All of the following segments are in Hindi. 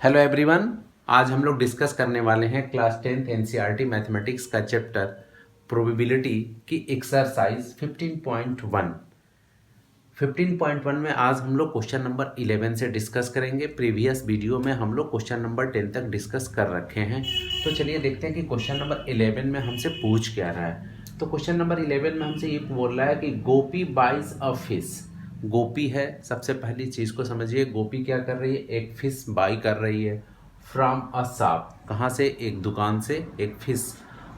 Hello everyone. आज हम लोग डिस्कस करने वाले हैं क्लास 10th एनसीईआरटी मैथमेटिक्स का चैप्टर प्रोबेबिलिटी की एक्सरसाइज 15.1। 15.1 में आज हम लोग क्वेश्चन नंबर 11 से डिस्कस करेंगे। प्रीवियस वीडियो में हम लोग क्वेश्चन नंबर 10 तक डिस्कस कर रखे हैं। तो चलिए देखते हैं कि क्वेश्चन नंबर 11 में हमसे पूछ क्या रहा है। तो क्वेश्चन नंबर 11 में हमसे ये बोल रहा है कि गोपी बाइज अ फिश। गोपी है, सबसे पहली चीज़ को समझिए। गोपी क्या कर रही है? एक फिश बाई कर रही है फ्रॉम अ शॉप। कहाँ से? एक दुकान से एक फिश।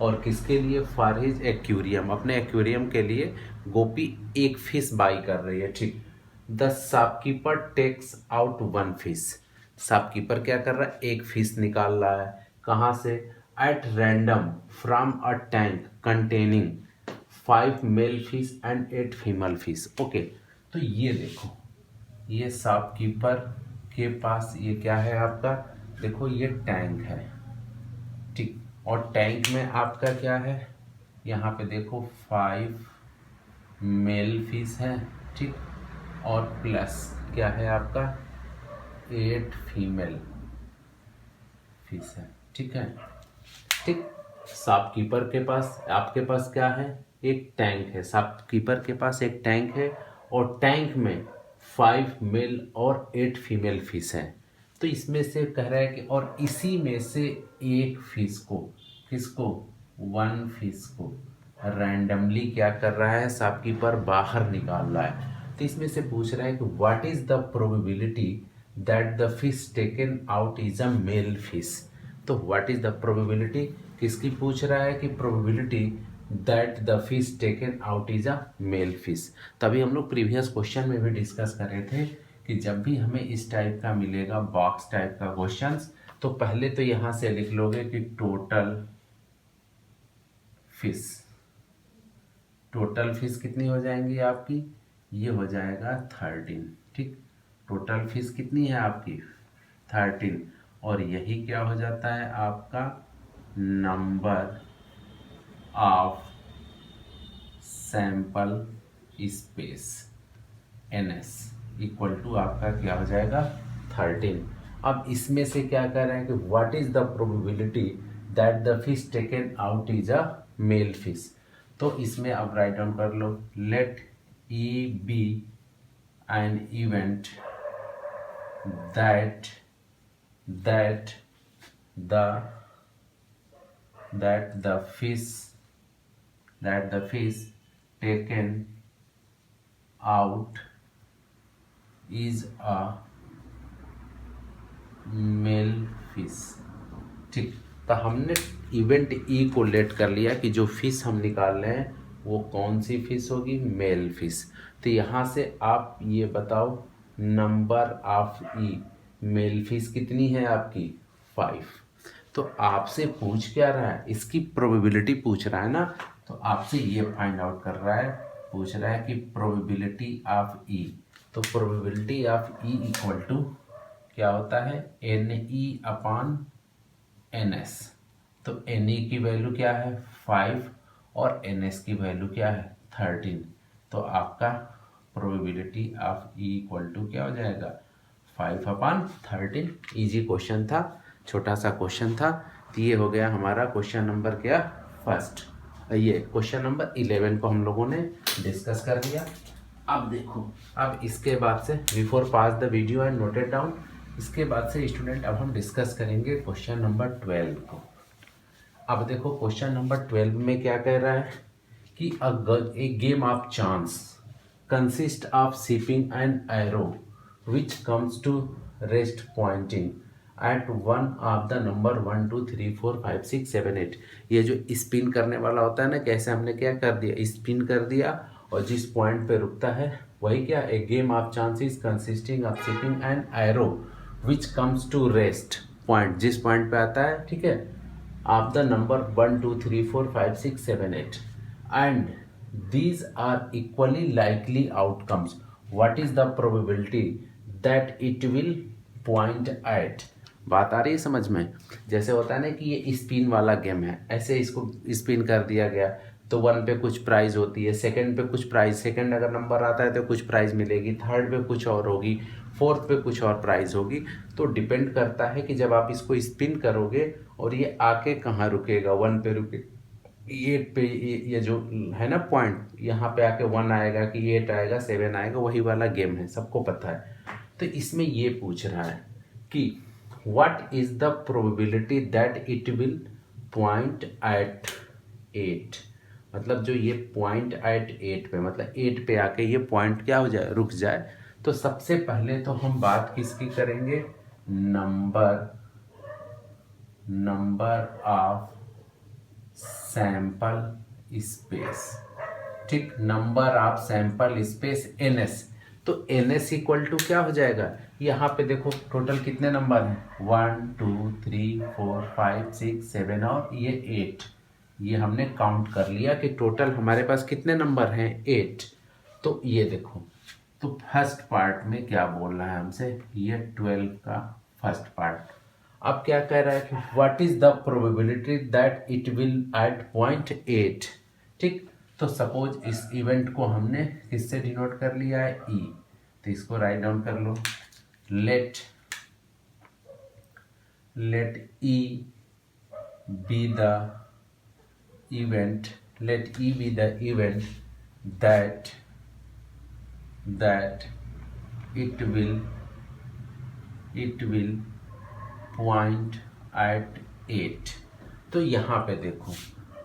और किसके लिए? फॉर हिज एक्वेरियम, अपने एक्वेरियम के लिए गोपी एक फिश बाई कर रही है। ठीक। The shopkeeper takes out one fish. Shopkeeper क्या कर रहा है? एक फिश निकाल रहा है। कहाँ से? At random from a tank containing 5 male fish and 8 female fish. Okay, तो ये देखो, ये शॉपकीपर के पास ये क्या है आपका? देखो ये टैंक है। ठीक। और टैंक में आपका क्या है? यहाँ पे देखो 5 मेल फिश है। ठीक। और प्लस क्या है आपका? 8 फीमेल फिश है। ठीक है। ठीक। शॉपकीपर के पास, आपके पास क्या है? एक टैंक है। शॉपकीपर के पास एक टैंक है और टैंक में 5 मेल और 8 फीमेल फिश है। तो इसमें से कह रहा है कि और इसी में से एक फिश को, किसको? वन फिश को रैंडमली क्या कर रहा है? शॉपकीपर बाहर निकाल रहा है। तो इसमें से पूछ रहा है कि what is the probability that the fish taken out is a male fish. तो व्हाट इज द प्रोबेबिलिटी किसकी पूछ रहा है? कि probability that the fish taken out is a male fish. तभी हम लोग प्रीवियस क्वेश्चन में भी डिस्कस कर रहे थे कि जब भी हमें इस टाइप का मिलेगा बॉक्स टाइप का क्वेश्चंस, तो पहले तो यहां से लिख लोगे कि टोटल फिश। टोटल फिश कितनी हो जाएंगी आपकी? ये हो जाएगा 13। ठीक। टोटल फिश कितनी है आपकी? 13। और यही क्या हो जाता है आपका? Number of sample space NS equal to आपका क्या हो जाएगा? 13। अब इसमें से क्या कह रहे हैं कि what is the probability that the fish taken out is a male fish. तो इसमें अब राइट डाउन कर लो। Let E be an event that that the that the fish that the fish taken out is a male fish। ठीक। तो हमने इवेंट ई को लेट कर लिया कि जो फिश हम निकाल रहे हैं वो कौन सी फिश होगी? Male fish. तो यहाँ से आप ये बताओ number of E male fish कितनी है आपकी? 5। तो आपसे पूछ क्या रहा है? इसकी प्रोबेबिलिटी पूछ रहा है ना। तो आपसे ये फाइंड आउट कर रहा है, पूछ रहा है कि प्रोबेबिलिटी ऑफ ई। तो probability of E equal to क्या होता है? N E upon N S. तो एन ई की वैल्यू क्या है? 5 और एन एस की वैल्यू क्या है? 13। तो आपका probability of E equal to क्या हो जाएगा? 5 अपॉन 13। इजी क्वेश्चन था, छोटा सा क्वेश्चन था। तो ये हो गया हमारा क्वेश्चन नंबर क्या? फर्स्ट। ये क्वेश्चन नंबर 11 को हम लोगों ने डिस्कस कर लिया। अब देखो, अब इसके बाद से before pass the video and note it down, इसके बाद से स्टूडेंट अब हम डिस्कस करेंगे क्वेश्चन नंबर 12 को। अब देखो क्वेश्चन नंबर 12 में क्या कह रहा है कि a game of chance consist of shipping an arrow which comes to rest pointing at one of the number 1 2 3 4 5 6 7 8। ये जो स्पिन करने वाला होता है ना, कैसे हमने क्या कर दिया? स्पिन कर दिया और जिस पॉइंट पे रुकता है वही क्या? A game of chances consisting of shipping an arrow which comes to rest point, जिस पॉइंट पे आता है, ठीक है, of the number 1 2 3 4 5 6 7 8 and these are equally likely outcomes. What is the probability that it will point at? बात आ रही है समझ में? जैसे होता है ना कि ये स्पिन वाला गेम है, ऐसे इसको स्पिन कर दिया गया तो 1 पे कुछ प्राइज होती है, सेकंड पे कुछ प्राइज, सेकंड अगर नंबर आता है तो कुछ प्राइज मिलेगी, थर्ड पे कुछ और होगी, फोर्थ पे कुछ और प्राइस होगी। तो डिपेंड करता है कि जब आप इसको स्पिन करोगे और ये आके कहाँ रुकेगा, 1 पे रुके, 8 पे, ये जो है ना पॉइंट, यहाँ पे आके 1 आएगा कि 8 आएगा, 7 आएगा, वही वाला गेम है, सबको पता है। तो इसमें ये पूछ रहा है कि what is the probability that it will point at 8, मतलब जो ये पॉइंट एट 8 पे, मतलब 8 पे आके ये पॉइंट क्या हो जाए, रुक जाए। तो सबसे पहले तो हम बात किसकी करेंगे, नंबर ऑफ सैंपल स्पेस। ठीक, number of sample space NS। तो NS इक्वल टू क्या हो जाएगा, यहाँ पे देखो टोटल कितने नंबर हैं, 1 2 3 4 5 6 7 और ये 8। ये हमने काउंट कर लिया कि टोटल हमारे पास कितने नंबर हैं, 8। तो ये देखो, तो फर्स्ट पार्ट में क्या बोल रहा है हमसे, ये 12 का फर्स्ट पार्ट। अब क्या कह रहा है कि what is the probability that it will at point 8। ठीक, तो सपोज इस इवेंट को हमने किससे डिनोट कर लिया है, ई। तो इसको राइट डाउन कर लो, let E be the event, let E be the event that it will point at 8। तो यहाँ पे देखो,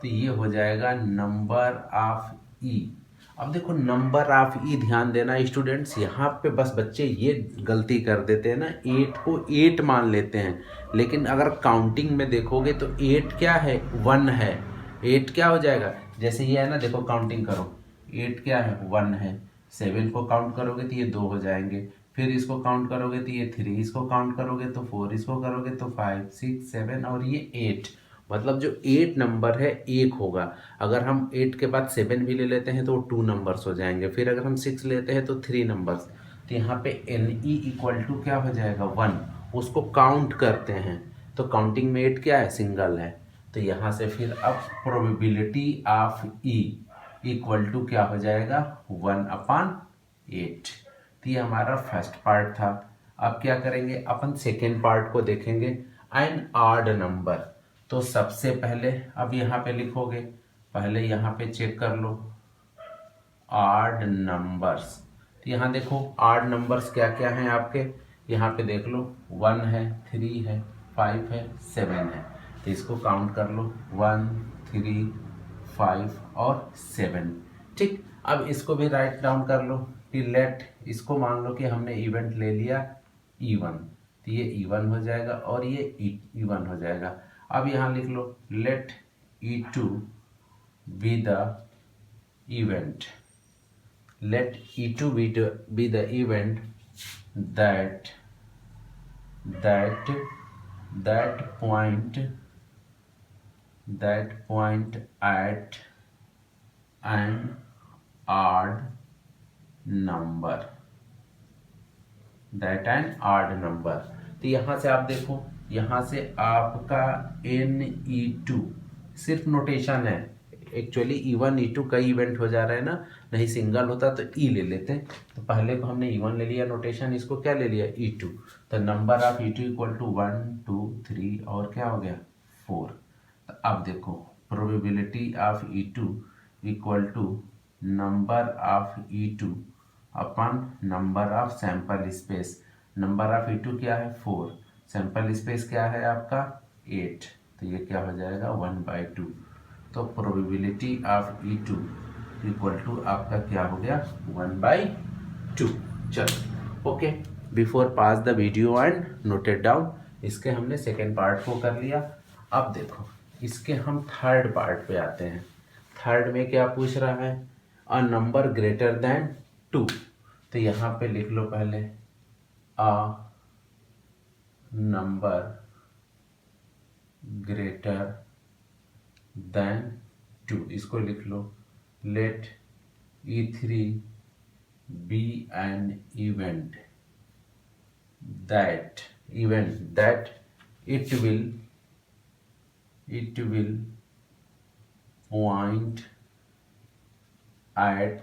तो ये हो जाएगा नंबर ऑफ ई। अब देखो नंबर ऑफ ई, ध्यान देना स्टूडेंट्स, यहाँ पे बस बच्चे ये गलती कर देते हैं ना, 8 को 8 मान लेते हैं, लेकिन अगर काउंटिंग में देखोगे तो 8 क्या है, 1 है। 8 क्या हो जाएगा, जैसे ये है ना, देखो काउंटिंग करो, 8 क्या है, 1 है। 7 को काउंट करोगे तो ये 2 हो जाएंगे, फिर इसको काउंट करोगे तो ये 3, इसको काउंट करोगे तो 4, इसको करोगे तो 5 6 7 और ये 8। मतलब जो 8 नंबर है 1 होगा। अगर हम 8 के बाद 7 भी ले लेते हैं तो वो 2 नंबर्स हो जाएंगे, फिर अगर हम 6 लेते हैं तो 3 नंबर्स। तो यहाँ पे NE इक्वल टू क्या हो जाएगा, 1। उसको काउंट करते हैं, तो काउंटिंग में 8 क्या है, सिंगल है। तो यहाँ से फिर अब probability of E equal to क्या हो जाएगा, 1/8। तो ये हमारा फर्स्ट पार्ट था। अब क्या करेंगे, अपन सेकेंड पार्ट को देखेंगे, एन ऑड नंबर। तो सबसे पहले अब यहाँ पे लिखोगे, पहले यहाँ पे चेक कर लो ऑड नंबर्स। तो यहाँ देखो ऑड नंबर्स क्या क्या हैं आपके, यहाँ पे देख लो 1 है, 3 है, 5 है, 7 है। तो इसको काउंट कर लो, 1 3 5 और 7। ठीक, अब इसको भी राइट डाउन कर लो कि लेट, इसको मान लो कि हमने इवेंट ले लिया E1, तो ये E1 हो जाएगा और ये E1 हो जाएगा। अब यहाँ लिख लो let E2 be the event, let E2 be the event that point at an odd number, तो यहाँ से आप देखो, यहाँ से आपका NE2 सिर्फ नोटेशन है, एक्चुअली E1 E2 कई इवेंट हो जा रहा है ना, नहीं सिंगल होता तो E ले लेते। तो पहले को हमने E1 ले लिया नोटेशन, इसको क्या ले लिया, E2। तो number of E2 equal to 1 2 3 और क्या हो गया, 4। तो अब देखो probability of E2 equal to number of E2 upon number of sample space. Number of E2 क्या है, 4, सैंपल स्पेस क्या है आपका, 8। तो ये क्या हो जाएगा, 1/2। तो probability of E2 equal to आपका क्या हो गया, 1/2। चलो okay, before pass the video and noted down. इसके हमने सेकेंड पार्ट को कर लिया। अब देखो इसके हम थर्ड पार्ट पे आते हैं। थर्ड में क्या पूछ रहा है, अ नंबर ग्रेटर देन 2। तो यहाँ पे लिख लो पहले अ नंबर ग्रेटर देन 2, इसको लिख लो लेट E3 be an event that it will point at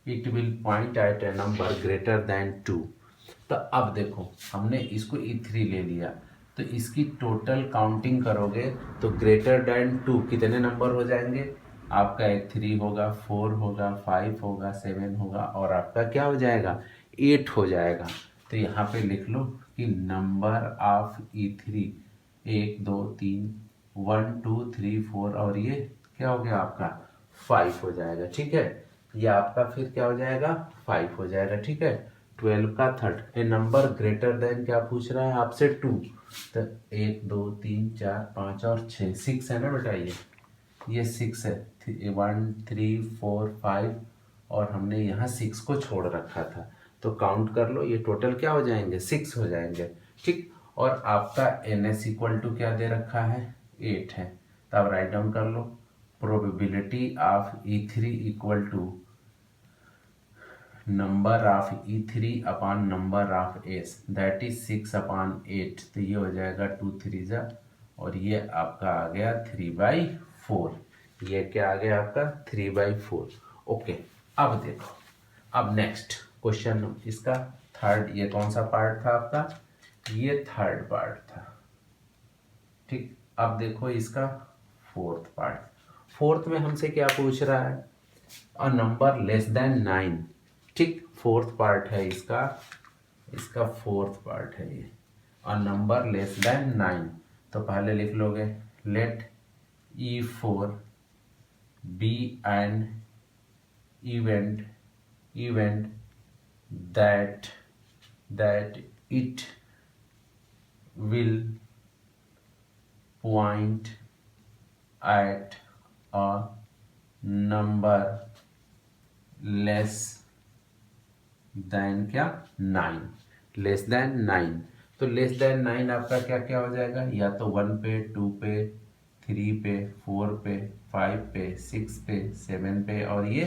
it will point at a number greater than 2। तो अब देखो हमने इसको E3 ले लिया, तो इसकी टोटल काउंटिंग करोगे तो ग्रेटर देन 2 कितने नंबर हो जाएंगे आपका? 3 होगा, 4 होगा, 5 होगा, 7 होगा और आपका क्या हो जाएगा? 8 हो जाएगा। तो यहाँ पे लिख लो कि नंबर ऑफ E3 1 2 3 1 2 3 4 और ये क्या हो गया आपका? 5 हो जाएगा। ठीक है, ये आपका फिर क्या हो जाएगा? 5 हो जाएगा। ठीक है, 12 का third A number greater then क्या पूछ रहा है आपसे? 2। तो 1 2 3 4 5 और 6, 6 है ना बेटा? ये 6 है। 1 3 4 5 और हमने यहाँ 6 को छोड़ रखा था, तो काउंट कर लो, ये टोटल क्या हो जाएंगे? 6 हो जाएंगे। ठीक, और आपका NS इक्वल टू क्या दे रखा है? 8 है। तो अब राइट डाउन कर लो, probability of E3 equal to number of E3 upon number of S that is 6 upon 8। तो ये हो जाएगा 2 3 जा और ये आपका आ गया 3/4। ये क्या आ गया आपका? 3/4। ओके, अब देखो, अब नेक्स्ट क्वेश्चन इसका थर्ड, ये कौन सा पार्ट था आपका? ये थर्ड पार्ट था। ठीक, अब देखो इसका फोर्थ पार्ट। फोर्थ में हमसे क्या पूछ रहा है? A number less than 9। ठीक, फोर्थ पार्ट है इसका, इसका फोर्थ पार्ट है ये, अ नंबर लेस देन 9। तो पहले लिख लोगे let E4 be an event that it will point at a number less than क्या? 9। लेस देन 9, तो लेस देन 9 आपका क्या क्या हो जाएगा? या तो 1 पे, 2 पे, 3 पे, 4 पे, 5 पे, 6 पे, 7 पे और ये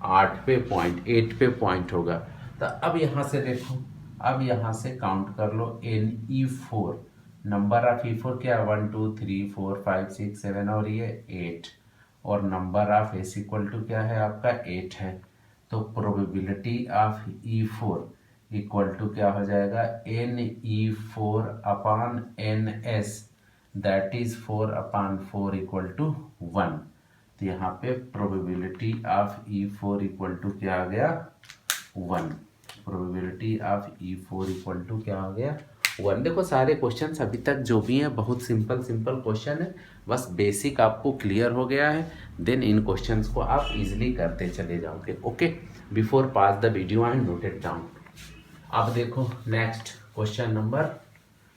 8 पे पॉइंट, 8 पे पॉइंट होगा। तो अब यहाँ से देखो, अब यहाँ से काउंट कर लो NE4, नंबर ऑफ E4 क्या? 1 2 3 4 5 6 7 और ये 8 और number of S equal to क्या है आपका? 8 है। तो probability of E4 equal to क्या हो जाएगा? NE4 upon NS that is 4 upon 4 equal to 1। तो यहाँ पे probability of E4 equal to क्या आ गया? 1। Probability of E4 equal to क्या आ गया? 1। देखो सारे क्वेश्चंस अभी तक जो भी हैं बहुत सिंपल सिंपल क्वेश्चन है, बस बेसिक आपको क्लियर हो गया है, देन इन क्वेश्चंस को आप इजीली करते चले जाओगे। Okay, before pass the video and note it down. अब देखो नेक्स्ट क्वेश्चन नंबर,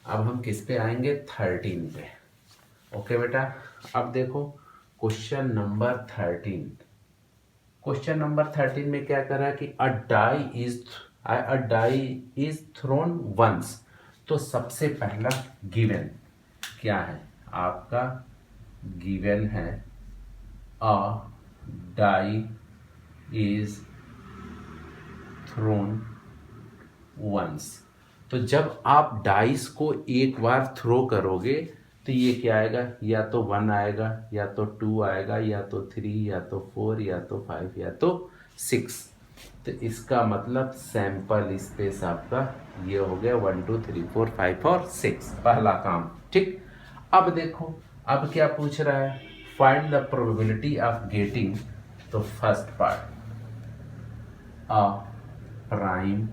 अब हम किस पे आएंगे? 13 पे। ओके बेटा, अब देखो क्वेश्चन नंबर 13। क्वेश्चन नंबर 13 में क्या करा है कि अ डाई इज थ्रोन वंस। तो सबसे पहला गिवन क्या है आपका? गिवन है अ डाई इज थ्रोन वंस। तो जब आप डाइस को एक बार थ्रो करोगे तो ये क्या आएगा? या तो 1 आएगा, या तो 2 आएगा, या तो 3, या तो 4, या तो 5, या तो 6। तो इसका मतलब सैंपल स्पेस आपका ये हो गया 1 2 3 4 5 और 6, पहला काम। ठीक, अब देखो अब क्या पूछ रहा है? Find the probability of getting. तो first part, a prime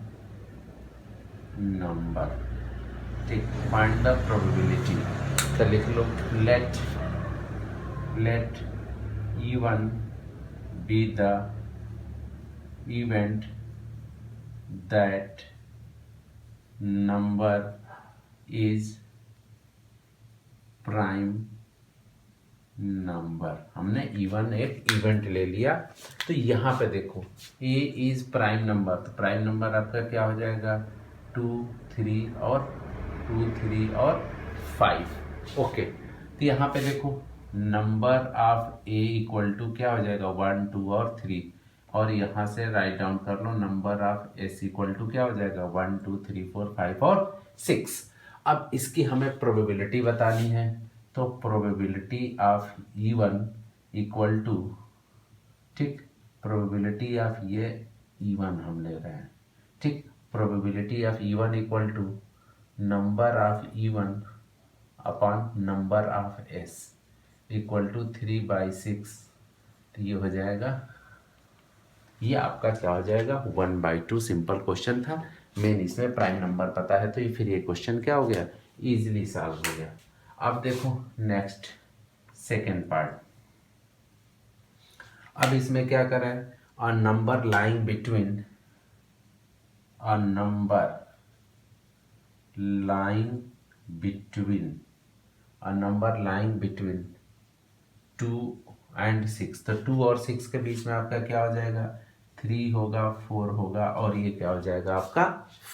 number. ठीक, फाइंड द प्रोबेबिलिटी। तो लिख लो let E1 be the event that number is prime number. हमने E1 एक इवेंट ले लिया, तो यहाँ पे देखो A इज प्राइम नंबर। तो प्राइम नंबर आपका क्या हो जाएगा? 2 3 और 2 3 और 5। ओके, तो यहाँ पे देखो number of A equal to क्या हो जाएगा? 1 2 और 3 और यहाँ से राइट डाउन कर लो number of S equal to क्या हो जाएगा? 1 2 3 4 5 और 6। अब इसकी हमें प्रोबेबिलिटी बतानी है, तो probability of E1 equal to, ठीक, प्रोबेबिलिटी ऑफ ये E1 हम ले रहे हैं, ठीक। Probability of E1 equal to number of E1 upon number of S equal to 3/6। तो ये हो जाएगा, ये आपका क्या हो जाएगा 1/2। सिंपल क्वेश्चन था, मेन इसमें प्राइम नंबर पता है तो ये फिर ये क्वेश्चन क्या हो गया, इजीली सॉल्व हो गया। अब देखो नेक्स्ट सेकेंड पार्ट। अब इसमें क्या करें, a number lying between, a number lying between, a number lying between 2 and 6। तो 2 और 6 के बीच में आपका क्या हो जाएगा, 3 होगा, 4 होगा, और ये क्या हो जाएगा आपका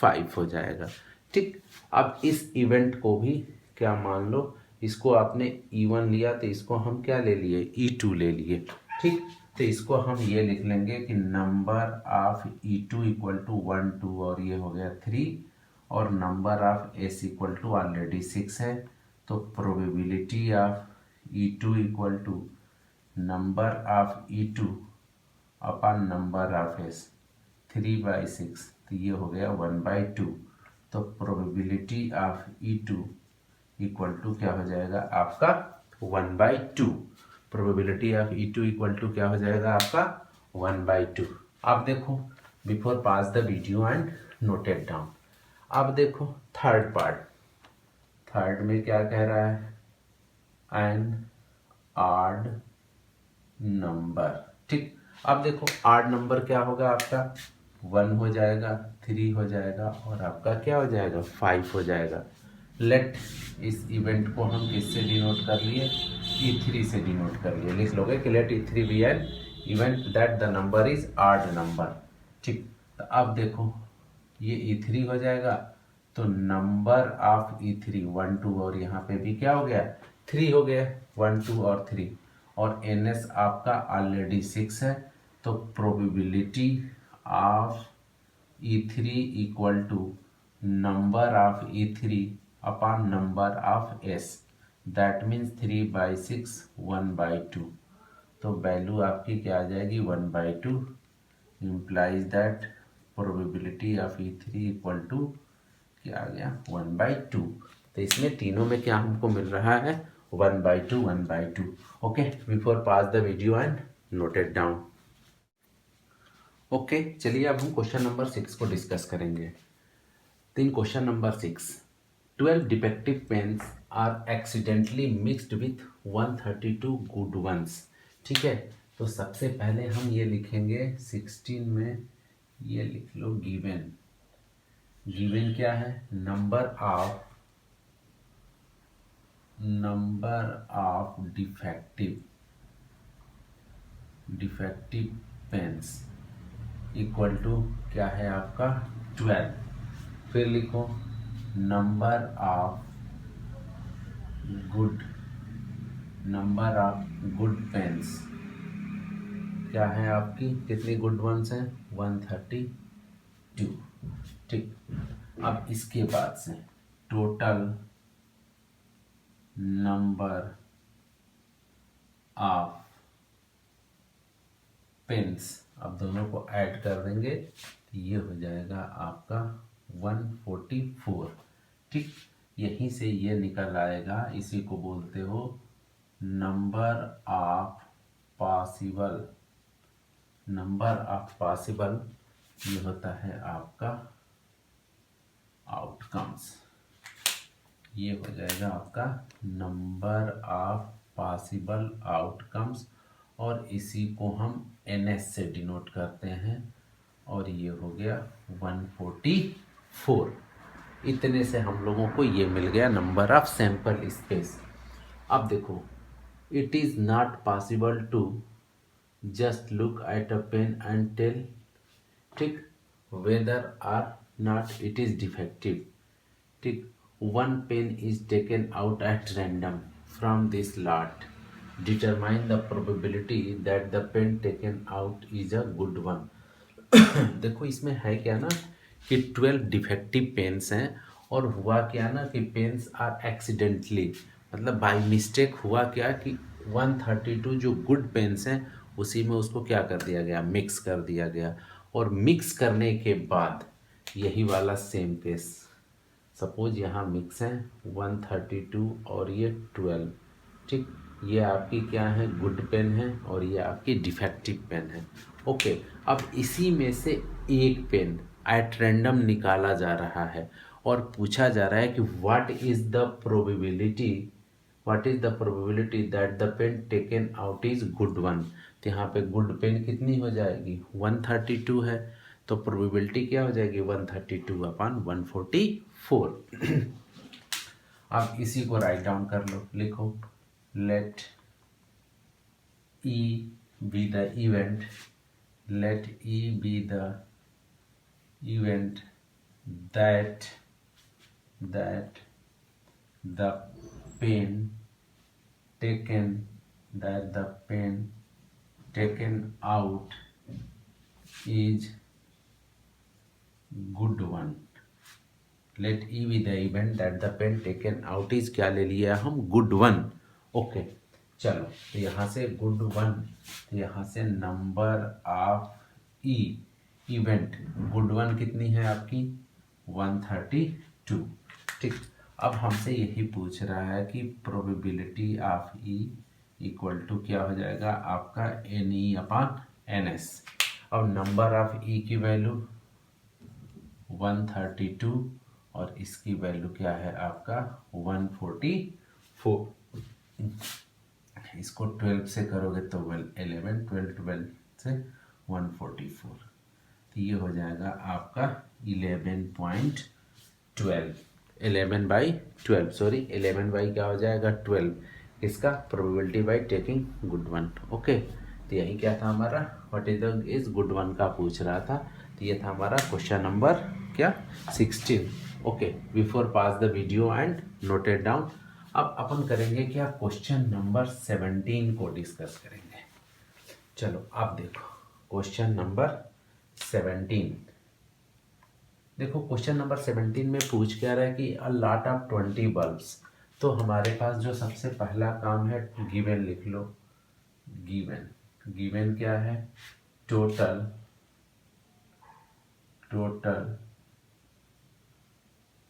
5 हो जाएगा, ठीक। अब इस इवेंट को भी क्या मान लो, इसको आपने E1 लिया तो इसको हम क्या ले लिए, E2 ले लिए, ठीक। तो इसको हम ये लिख लेंगे कि number of E2 equal to 1 2 और ये हो गया 3, और number of S equal to already 6 है। तो probability of E2 equal to number of E2 upon number of S 3/6, तो ये हो गया 1/2। तो probability of E2 equal to क्या हो जाएगा आपका 1/2। Probability of E2 equal to क्या हो जाएगा आपका 1/2। अब देखो, before pass the video and note it down. अब देखो थर्ड पार्ट, थर्ड में क्या कह रहा है, एन आड नंबर, ठीक। अब देखो आड नंबर क्या होगा आपका 1 हो जाएगा, 3 हो जाएगा, और आपका क्या हो जाएगा 5 हो जाएगा। लेट, इस इवेंट को हम किससे डिनोट कर लिए, E3 से डिनोट कर लिए। लिख लोगे कि let E3 be an event that the number is odd number, ठीक। तो अब देखो ये E3 हो जाएगा, तो नंबर ऑफ E3 1 2, और यहाँ पे भी क्या हो गया 3 हो गया, 1 2 और 3, और NS आपका ऑलरेडी 6 है। तो probability of E3 equal to number of E3 upon number of S, that means 3/6 1/2। तो वैल्यू आपकी क्या आ जाएगी 1/2, implies that probability of E3 equal to क्या आ गया 1/2। तो इसमें तीनों में क्या हमको मिल रहा है 1/2 1/2। Okay, before pass the video and note it down. Okay, चलिए अब हम क्वेश्चन नंबर 6 को डिस्कस करेंगे। तो question number 6, 12 defective pens are accidentally mixed with 132 good ones, ठीक है। तो सबसे पहले हम ये लिखेंगे 16 में, ये लिख लो गिवन, गिवन क्या है number of defective pens equal to क्या है आपका 12। फिर लिखो नंबर ऑफ गुड पेन्स क्या है आपकी, कितनी गुड वंस हैं 132, ठीक। अब इसके बाद से टोटल नंबर ऑफ पेन्स, अब दोनों को ऐड कर देंगे तो ये हो जाएगा आपका 144, ठीक। यहीं से ये निकल आएगा, इसी को बोलते हो नंबर ऑफ पॉसिबल, ये होता है आपका आउटकम्स, ये हो जाएगा आपका नंबर ऑफ पॉसिबल आउटकम्स, और इसी को हम NS से डिनोट करते हैं, और ये हो गया 144। इतने से हम लोगों को ये मिल गया नंबर ऑफ सैंपल स्पेस। अब देखो, it is not possible to just look at a pen and tell, ठीक, whether or not it is defective, ठीक। One pen is taken out at random from this lot, determine the probability that the pen taken out is a good one. देखो इसमें है क्या ना कि 12 डिफेक्टिव पेन्स हैं, और हुआ क्या ना कि पेन्स आर एक्सीडेंटली, मतलब बाय मिस्टेक हुआ क्या कि 132 जो गुड पेन्स हैं उसी में उसको क्या कर दिया गया, मिक्स कर दिया गया, और मिक्स करने के बाद यही वाला सेम केस, सपोज यहाँ मिक्स है 132 और ये 12, ठीक, ये आपकी क्या है, गुड पेन है और ये आपकी डिफेक्टिव पेन है। ओके, अब इसी में से एक पेन एट रैंडम निकाला जा रहा है और पूछा जा रहा है कि what is the probability that the pen taken out is good one. तो यहाँ पे गुड पेन कितनी हो जाएगी, 132 है, तो प्रोबेबिलिटी क्या हो जाएगी, 132/144। अब इसी को राइट डाउन कर लो, लिखो late E be the event, let E be the event that the pen taken out is good one। let E be the event that the pen taken out is क्या ले लिया हम, good one। ओके, चलो, तो यहाँ से गुड वन, तो यहाँ से number of E event good one कितनी है आपकी, 132, ठीक। अब हमसे यही पूछ रहा है कि probability of E equal to क्या हो जाएगा आपका NE/NS। अब नंबर ऑफ ई की वैल्यू 132 और इसकी वैल्यू क्या है आपका 144। इसको 12 से करोगे तो 11, 12 से 144, तो ये हो जाएगा आपका 11/12 सॉरी 11 क्या हो जाएगा 12, इसका probability by taking good one. Okay, तो यही क्या था हमारा, व्हाट इज गुड वन का पूछ रहा था। तो ये था हमारा क्वेश्चन नंबर क्या 16। Okay, before pass the video and noted down. अब अपन करेंगे क्या, क्वेश्चन नंबर 17 को डिस्कस करेंगे। चलो आप देखो क्वेश्चन नंबर 17। देखो क्वेश्चन नंबर 17 में पूछ क्या रहा है कि अ लॉट ऑफ 20 बल्ब्स। तो हमारे पास जो सबसे पहला काम है, गिवन लिख लो, गिवन क्या है, total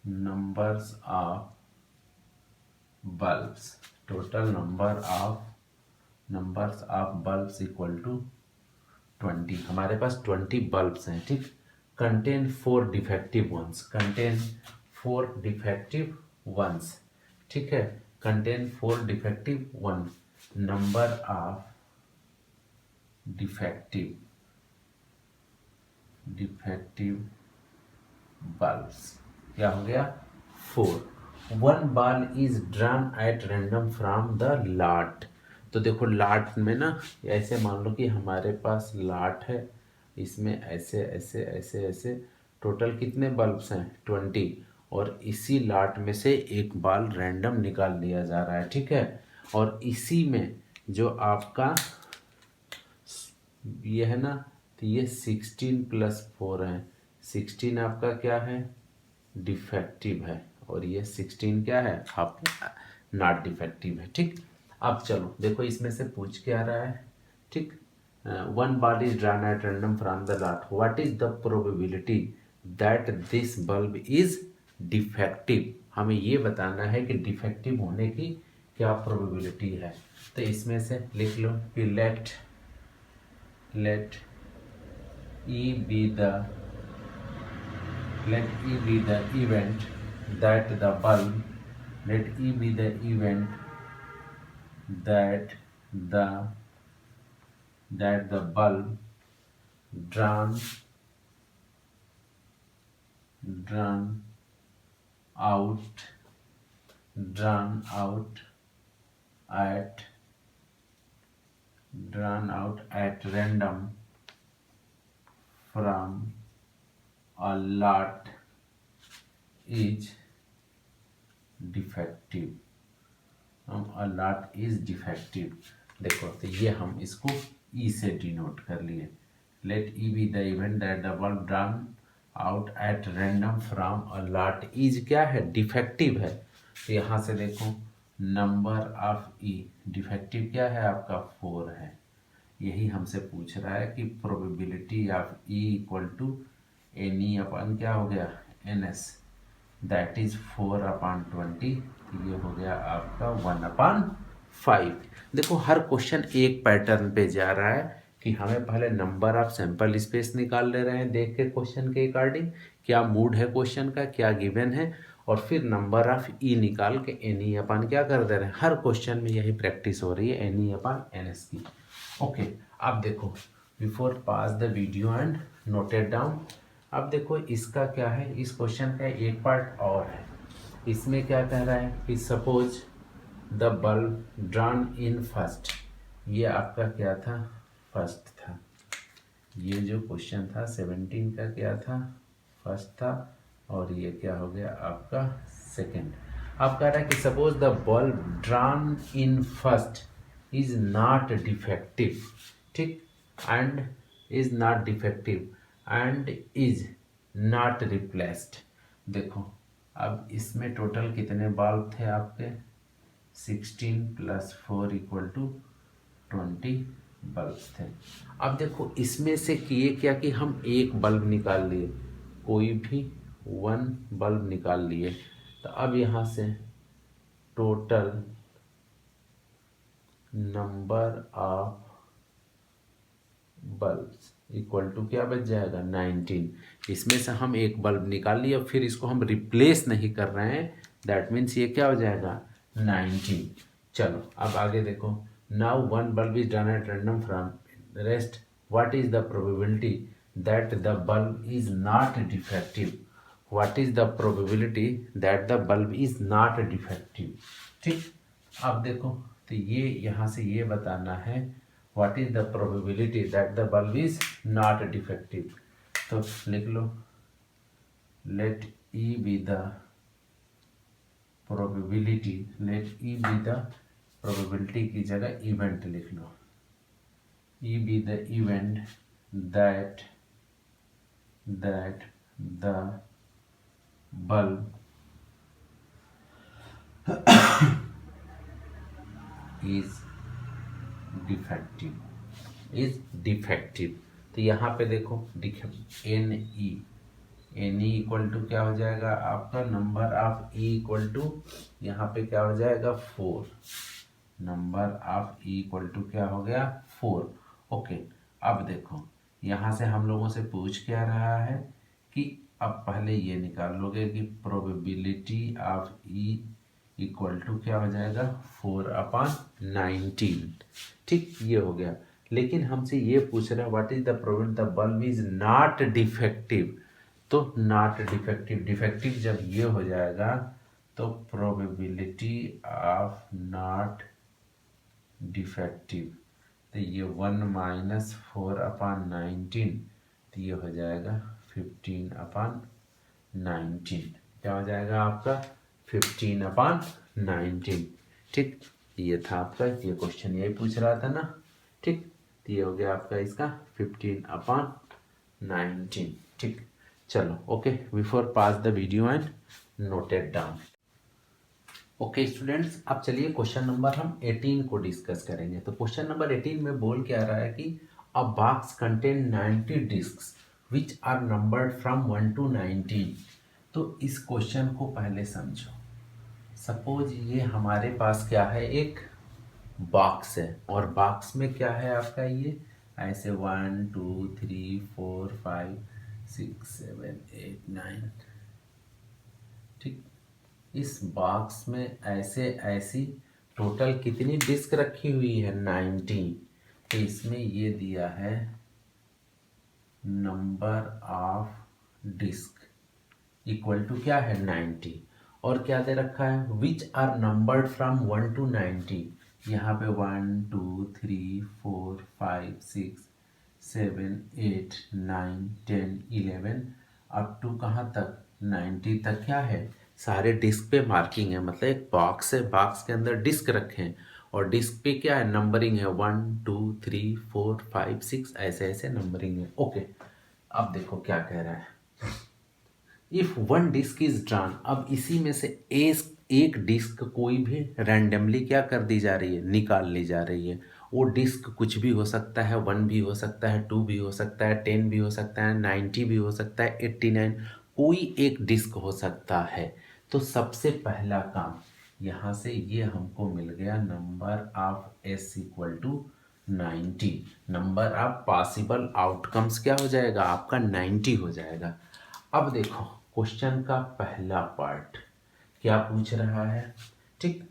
numbers of bulbs, total numbers of bulbs equal to 20। हमारे पास 20 बल्ब्स हैं, ठीक। कंटेन 4 डिफेक्टिव वंस, ठीक है, contain 4 defective one. Number of defective bulbs क्या हो गया 4। 1 ball is drawn at random from the lot. तो देखो लॉट में ना, ऐसे मान लो कि हमारे पास लॉट है, इसमें ऐसे ऐसे ऐसे ऐसे टोटल कितने बल्ब्स हैं 20, और इसी लॉट में से एक बॉल रैंडम निकाल लिया जा रहा है, ठीक है। और इसी में जो आपका ये है ना, तो ये 16 + 4 है, 16 आपका क्या है डिफेक्टिव है और ये 16 क्या है आपका नॉट डिफेक्टिव है, ठीक। अब चलो देखो इसमें से पूछ के आ रहा है, ठीक। 1 ball is drawn at random from the lot, what is the probability that this bulb is defective. हमें ये बताना है कि डिफेक्टिव होने की क्या प्रोबेबिलिटी है। तो इसमें से लिख लो कि late E be the event that the bulb drawn out at random from a lot is defective। a lot is defective, देखो तो ये हम इसको E से डिनोट कर लिए। Let E be the event that the bulb drawn out at random from a lot is क्या है डिफेक्टिव है। तो यहाँ से देखो नंबर ऑफ E डिफेक्टिव क्या है आपका 4 है, यही हमसे पूछ रहा है कि probability of E equal to n E upon क्या हो गया एन एस, दैट इज 4/20। ये हो गया आपका 1/5। देखो हर क्वेश्चन एक पैटर्न पे जा रहा है कि हमें पहले नंबर ऑफ सैंपल स्पेस निकाल ले रहे हैं देख के क्वेश्चन के अकॉर्डिंग, क्या मूड है क्वेश्चन का, क्या गिवन है, और फिर नंबर ऑफ ई निकाल के एन ई अपन क्या कर दे रहे हैं। हर क्वेश्चन में यही प्रैक्टिस हो रही है एन ई अपन एन एस की। ओके, अब देखो before pass the video and noted down. अब देखो इसका क्या है, इस क्वेश्चन का एक पार्ट और है। इसमें क्या कह रहा है कि suppose the bulb drawn in first, ये आपका क्या था फर्स्ट था। ये जो क्वेश्चन था 17 का क्या था फर्स्ट था, और ये क्या हो गया आपका सेकंड। अब कह रहा है कि suppose the bulb drawn in first is not defective, ठीक, and is not defective and is not replaced. देखो अब इसमें टोटल कितने बल्ब थे आपके 16 + 4 = 20 बल्ब थे। अब देखो इसमें से किए क्या कि हम एक बल्ब निकाल लिए, कोई भी 1 बल्ब निकाल लिए, तो अब यहाँ से total number of bulbs equal to क्या बच जाएगा 19। इसमें से हम एक बल्ब निकाल लिए, फिर इसको हम रिप्लेस नहीं कर रहे हैं, दैट मीन्स ये क्या हो जाएगा 19। चलो अब आगे देखो, now 1 bulb is done at random from rest, what is the probability that the bulb is not defective, what is the probability that the bulb is not defective. ठीक, अब देखो तो ये यहाँ से ये बताना है what is the probability that the bulb is not defective। तो लिख लो let E be the probability, let E be the probability की जगह event लिख लो, E be the event that the bulb is defective. तो यहाँ पे देखो एन ई इक्वल टू क्या हो जाएगा आपका number of E equal to, यहाँ पे क्या हो जाएगा 4, number of E equal to क्या हो गया 4। ओके, अब देखो यहाँ से हम लोगों से पूछ क्या रहा है कि अब पहले ये निकाल लोगे कि probability of E equal to क्या हो जाएगा 4/19। ठीक, ये हो गया। लेकिन हमसे ये पूछ रहा है what is the probability the bulb is not defective. तो नॉट डिफेक्टिव, डिफेक्टिव जब ये हो जाएगा तो प्रोबेबिलिटी ऑफ नॉट डिफेक्टिव, तो ये 1 - 4/19, तो ये हो जाएगा 15/19। क्या हो जाएगा आपका 15/19। ठीक, ये था आपका, ये क्वेश्चन यही पूछ रहा था ना। ठीक, तो ये हो गया आपका इसका 15/19। ठीक, चलो okay, before pass the video and noted down. Okay students, अब चलिए क्वेश्चन नंबर हम 18 को डिस्कस करेंगे। तो क्वेश्चन नंबर 18 में बोल क्या रहा है कि a box contain 90 discs which are numbered from 1 to 19। तो इस क्वेश्चन को पहले समझो। सपोज ये हमारे पास क्या है, एक बॉक्स है, और बॉक्स में क्या है आपका ये ऐसे 1 2 3 4 5 6 7 8 9। ठीक, इस बॉक्स में ऐसे ऐसी टोटल कितनी डिस्क रखी हुई है 90। तो इसमें ये दिया है number of disc equal to क्या है 90, और क्या दे रखा है which are numbered from 1 to 90। यहाँ पे 1 2 3 4 5 6 7 8 9 10 11 अप टू कहाँ तक 90 तक क्या है, सारे डिस्क पे मार्किंग है। मतलब एक बॉक्स है, बॉक्स के अंदर डिस्क रखे हैं, और डिस्क पे क्या है नंबरिंग है 1 2 3 4 5 6 ऐसे ऐसे नंबरिंग है। ओके, अब देखो क्या कह रहा है, इफ 1 डिस्क इज ड्रॉन। अब इसी में से एक डिस्क कोई भी रैंडमली क्या कर दी जा रही है, निकाल ली जा रही है, वो डिस्क कुछ भी हो सकता है, 1 भी हो सकता है, 2 भी हो सकता है, 10 भी हो सकता है, 90 भी हो सकता है, 89, कोई एक डिस्क हो सकता है। तो सबसे पहला काम यहाँ से ये हमको मिल गया, number of S equal to 90। Number of possible outcomes क्या हो जाएगा आपका, 90 हो जाएगा। अब देखो क्वेश्चन का पहला पार्ट क्या पूछ रहा है, ठीक।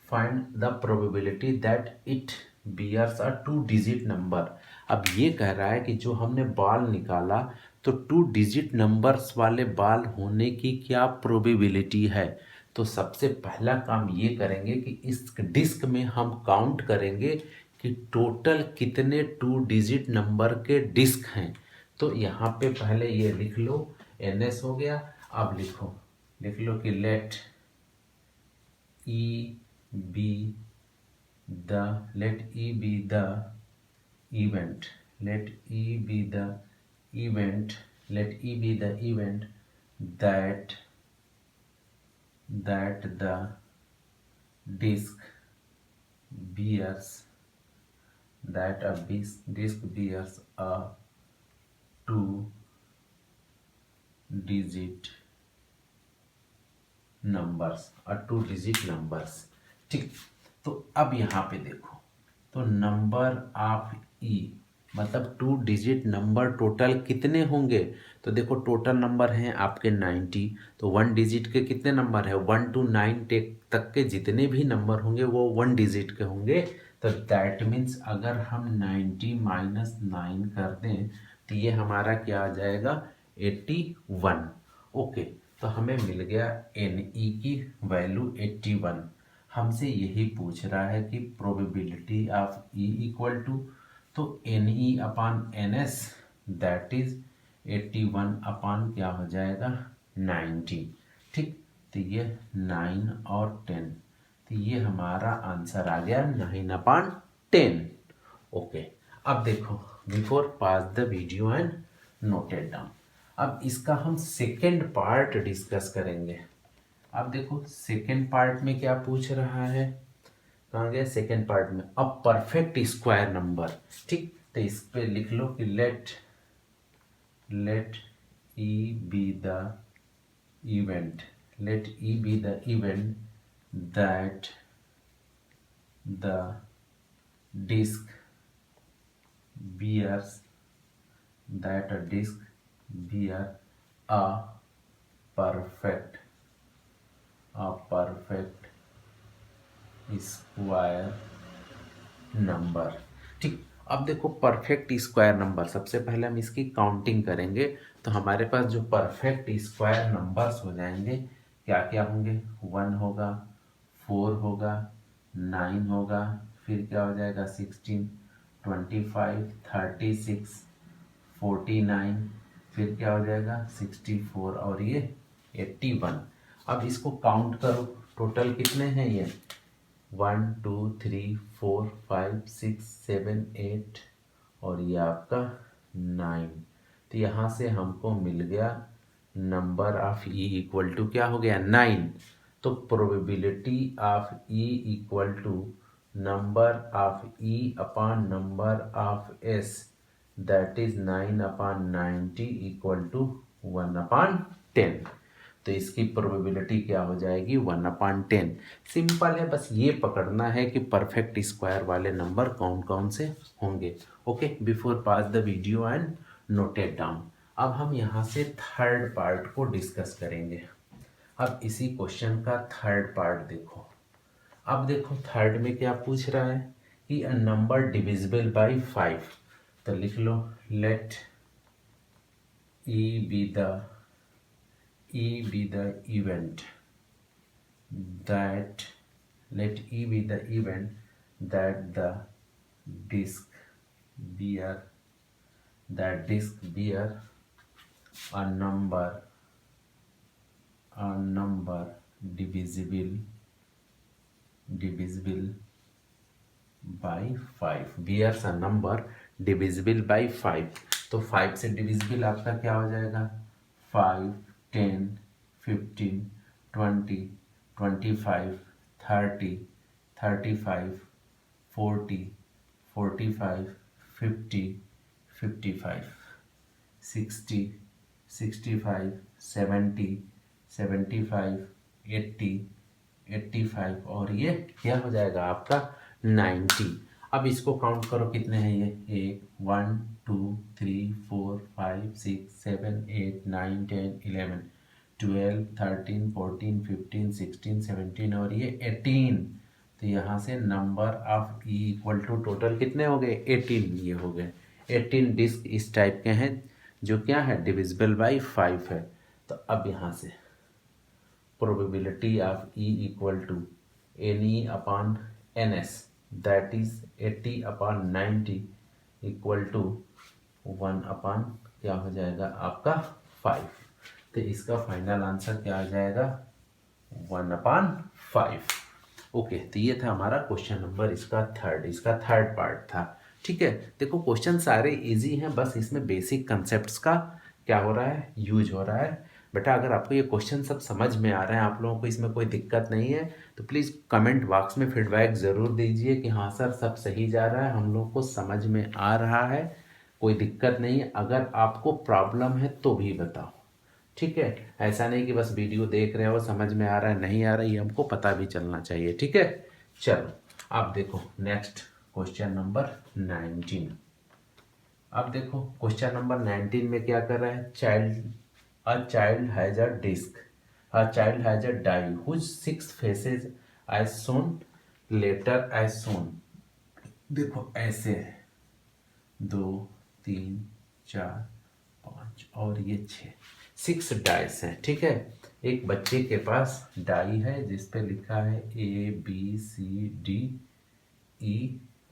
Find the probability that it bears a 2 digit number. अब ये कह रहा है कि जो हमने बाल निकाला तो 2 डिजिट नंबर्स वाले बाल होने की क्या प्रोबेबिलिटी है। तो सबसे पहला काम ये करेंगे कि इस डिस्क में हम काउंट करेंगे कि टोटल कितने 2 डिजिट नंबर के डिस्क हैं। तो यहाँ पे पहले ये लिख लो, एन हो गया। अब लिख लो कि late E be let E be the event, let E be the event, let E be the event that the disk bears, that a disk bears a 2 digit numbers और 2 डिजिट नंबर्स, ठीक। तो अब यहाँ पे देखो, तो नंबर ऑफ ई मतलब 2 डिजिट नंबर टोटल कितने होंगे। तो देखो टोटल नंबर हैं आपके 90, तो 1 डिजिट के कितने नंबर है, 1 to 9 तक के जितने भी नंबर होंगे वो 1 डिजिट के होंगे। तो दैट मीन्स अगर हम 90 माइनस 9 कर दें तो ये हमारा क्या आ जाएगा, 81। ओके, तो हमें मिल गया एन ई की वैल्यू 81। हमसे यही पूछ रहा है कि probability of E equal to, तो N E upon n S that is 81 upon क्या हो जाएगा 90, ठीक। तो ये 9 और 10, तो ये हमारा आंसर आ गया 9/10। ओके, अब देखो before pass the video and noted down, अब इसका हम सेकेंड पार्ट डिस्कस करेंगे। अब देखो सेकेंड पार्ट में क्या पूछ रहा है, कहाँ गया सेकेंड पार्ट में, अ परफेक्ट स्क्वायर नंबर, ठीक। तो इस पे लिख लो कि let E be the event, let E be the event that the disc bears, that a disk bear a perfect square number, ठीक। अब देखो परफेक्ट स्क्वायर नंबर, सबसे पहले हम इसकी काउंटिंग करेंगे। तो हमारे पास जो परफेक्ट स्क्वायर नंबर्स हो जाएंगे क्या क्या होंगे, 1 होगा, 4 होगा, 9 होगा, फिर क्या हो जाएगा 16, 25, 36, 49, फिर क्या हो जाएगा 64 और ये 81। अब इसको काउंट करो, टोटल कितने हैं ये, 1 2 3 4 5 6 7 8 और ये आपका 9। तो यहाँ से हमको मिल गया number of E equal to क्या हो गया 9। तो probability of E equal to number of E upon number of S that is 9/90 equal to 1/10। तो इसकी प्रोबेबिलिटी क्या हो जाएगी 1/10। सिंपल है, बस ये पकड़ना है कि परफेक्ट स्क्वायर वाले नंबर कौन कौन से होंगे। Okay, before pass the video and noted down. अब हम यहाँ से थर्ड पार्ट को डिस्कस करेंगे। अब इसी क्वेश्चन का थर्ड पार्ट देखो। अब देखो थर्ड में क्या पूछ रहा है कि अ नंबर डिविजिबल बाय 5। तो लिख लो let E be the event that let E be the event that the disk bear a number divisible by 5, bears a number divisible by 5। तो 5 से डिविजिबल आपका क्या हो जाएगा 5, 10, 15, 20, 25, 30, 35, 40, 45, 50, 55, 60, 65, 70, 75, 80, 85 और ये क्या हो जाएगा आपका 90। अब इसको काउंट करो कितने हैं ये 1 2 3 4 5 6 7 8 9 10 11 12 13 14 15 16 17 और ये 18। तो यहाँ से number of E equal to total कितने हो गए 18 ये हो गए 18 डिस्क इस टाइप के हैं जो क्या है डिविजिबल बाई 5 है। तो अब यहाँ से probability of E equal to NE upon NS that is 80 upon 90 equal to 1 upon क्या हो जाएगा आपका 5। तो इसका फाइनल आंसर क्या आ जाएगा 1 upon 5। ओके तो ये था हमारा क्वेश्चन नंबर इसका थर्ड पार्ट था। ठीक है, देखो क्वेश्चन सारे इजी हैं, बस इसमें बेसिक कंसेप्ट्स का क्या हो रहा है यूज हो रहा है। बेटा अगर आपको ये क्वेश्चन सब समझ में आ रहे हैं, आप लोगों को इसमें कोई दिक्कत नहीं है, तो प्लीज़ कमेंट बॉक्स में फीडबैक ज़रूर दीजिए कि हाँ सर सब सही जा रहा है, हम लोग को समझ में आ रहा है, कोई दिक्कत नहीं है। अगर आपको प्रॉब्लम है तो भी बताओ। ठीक है, ऐसा नहीं कि बस वीडियो देख रहे हो समझ में आ रहा है नहीं आ रहा है, ये हमको पता भी चलना चाहिए। ठीक है, चलो अब देखो नेक्स्ट क्वेश्चन नंबर 19। अब देखो क्वेश्चन नंबर 19 में क्या कर रहा है A child has a disc. A child has a die whose 6 faces as shown later as shown. देखो ऐसे है 2 3 4 5 और ये 6 डाइस हैं। ठीक है, एक बच्चे के पास डाई है जिस पे लिखा है ABCDE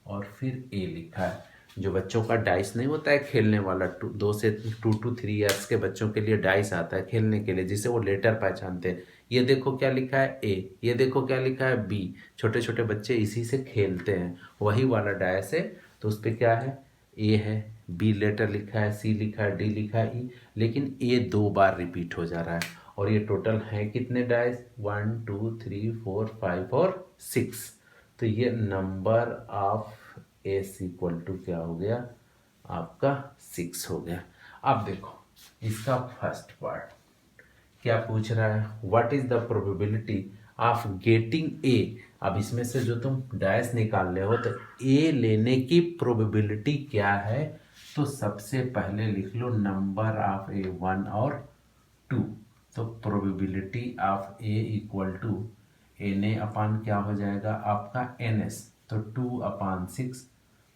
और फिर A लिखा है। जो बच्चों का डाइस नहीं होता है खेलने वाला 2 से 2 to 3 ईयर्स के बच्चों के लिए डाइस आता है खेलने के लिए जिसे वो लेटर पहचानते हैं। ये देखो क्या लिखा है A, ये देखो क्या लिखा है B। छोटे छोटे बच्चे इसी से खेलते हैं, वही वाला डाइस है। तो उस पर क्या है A है, B लेटर लिखा है, C लिखा है, D लिखा है, E, लेकिन A 2 बार रिपीट हो जा रहा है। और ये टोटल है कितने डाइस 1 2 3 4 5 और 6। तो ये number of S equal to क्या हो गया आपका 6 हो गया। अब देखो इसका फर्स्ट पार्ट क्या पूछ रहा है, what is the probability of getting a. अब इसमें से जो तुम डैश निकाल रहे हो तो ए लेने की प्रोबेबिलिटी क्या है, तो सबसे पहले लिख लो नंबर ऑफ ए 1 और 2। तो probability of A equal to n A upon क्या हो जाएगा आपका एन एस, तो 2/6,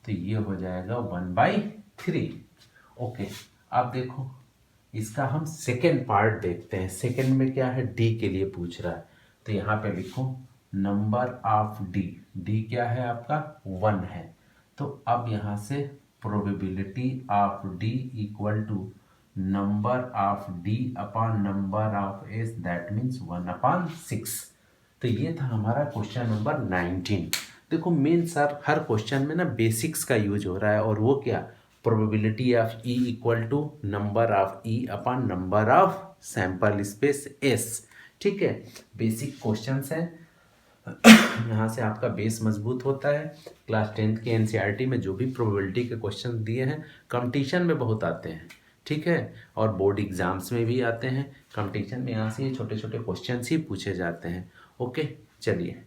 तो ये हो जाएगा 1/3। ओके, अब देखो इसका हम सेकेंड पार्ट देखते हैं। सेकेंड में क्या है डी के लिए पूछ रहा है, तो यहाँ पे लिखो नंबर ऑफ डी क्या है आपका 1 है। तो अब यहाँ से probability of D equal to number of D upon number of S that means 1/6। तो ये था हमारा क्वेश्चन नंबर 19। देखो मेन सर हर क्वेश्चन में ना बेसिक्स का यूज हो रहा है, और वो क्या probability of E equal to number of E upon number of sample space S. ठीक है, बेसिक क्वेश्चंस हैं, यहाँ से आपका बेस मजबूत होता है। क्लास 10th के एनसीईआरटी में जो भी प्रोबेबिलिटी के क्वेश्चन दिए हैं कंपटीशन में बहुत आते हैं। ठीक है, और बोर्ड एग्जाम्स में भी आते हैं। कंपटीशन में यहाँ से ये छोटे छोटे क्वेश्चन ही पूछे जाते हैं। ओके चलिए।